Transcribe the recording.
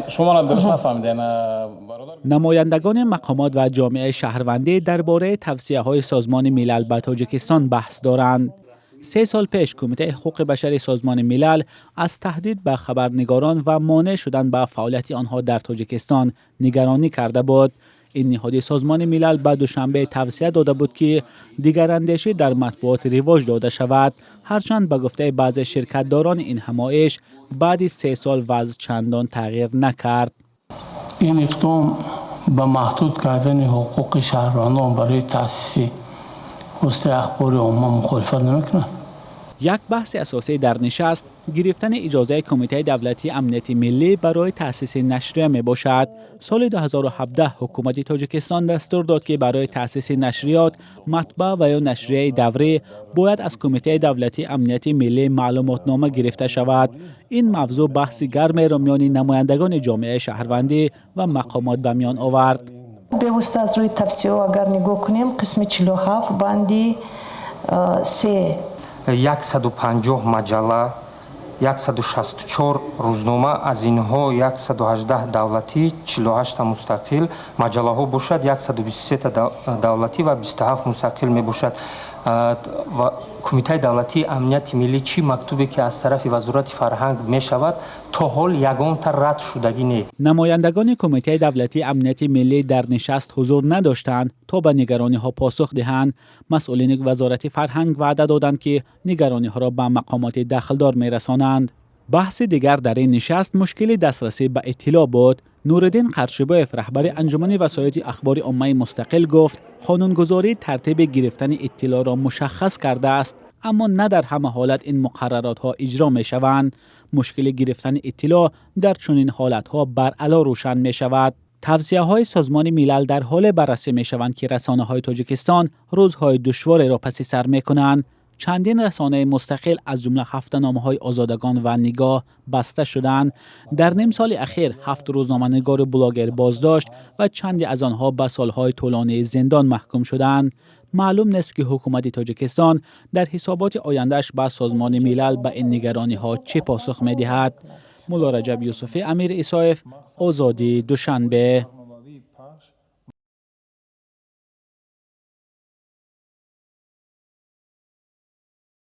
شما درست نفهمیدین. نمایندگان مقامات و جامعه شهروندی درباره توصیه‌های سازمان ملل به تاجیکستان بحث دارند. 3 سال پیش کمیته حقوق بشر سازمان ملل از تهدید به خبرنگاران و مانع شدن به فعالیت آنها در تاجیکستان نگرانی کرده بود. این نهاد سازمان ملل به دوشنبه توصیه داده بود که دیگراندیشی در مطبوعات رواج داده شود، هرچند به گفته بعضی شرکتداران این همایش بعد از 3 سال وضع چندان تغییر نکرد. این اقدام به محدود کردن حقوق شهروندان برای تأسیس حوزه اخبار عامه مخالفت نمی‌کند. یک بحث اساسی در نشست گرفتن اجازه کمیته دولتی امنیت ملی برای تأسیس نشریه می باشد. سال 2017 حکومت تاجیکستان دستور داد که برای تأسیس نشریات، مطبع و یا نشریه دوره باید از کمیته دولتی امنیت ملی معلوماتنامه گرفته شود. این موضوع بحث گرمی را میان نمایندگان جامعه شهروندی و مقامات به میان آورد. بیوسته از روی توصیه اگر نگاه کنیم قسم 47 بندی 3 150 مجله، 164 روزنامه، از اینها 118 دولتی، 48 مستقل، مجله ها باشد 123 دولتی و 27 مستقل می باشد. و کمیته دولتی امنیت ملی چی مکتوبی که از طرف وزارت فرهنگ می شود تا حال یگان تا رد شدگی نیست. نمایندگان کمیته دولتی امنیت ملی در نشست حضور نداشتند تا به نگرانی ها پاسخ دهند. مسئولین وزارت فرهنگ وعده دادند که نگرانی ها را به مقامات دخلدار می رسانند. بحث دیگر در این نشست مشکل دسترسی به اطلاع بود. نورالدین قرشبایف رهبر انجمن وسایط اخبار عامه مستقل گفت قانونگذاری ترتیب گرفتن اطلاع را مشخص کرده است، اما نه در همه حالت این مقررات ها اجرا می شوند. مشکل گرفتن اطلاع در چنین حالت ها بر علا روشن می شود. توصیه های سازمان ملل در حال بررسی می شوند که رسانه های تاجیکستان روزهای دشواری را پس سر می کنند. چندین رسانه مستقل از جمله هفته‌نامه‌های آزادگان و نگاه بسته شدند. در نیم سال اخیر 7 روزنامه‌نگار بلاگر بازداشت و چندی از آنها به سالهای طولانی زندان محکوم شدند. معلوم نیست که حکومت تاجیکستان در حسابات آیندهش با سازمان ملل به این نگرانی‌ها چه پاسخ می‌دهد. مولا رجب یوسفی، امیر عیسایف، آزادی، دوشنبه.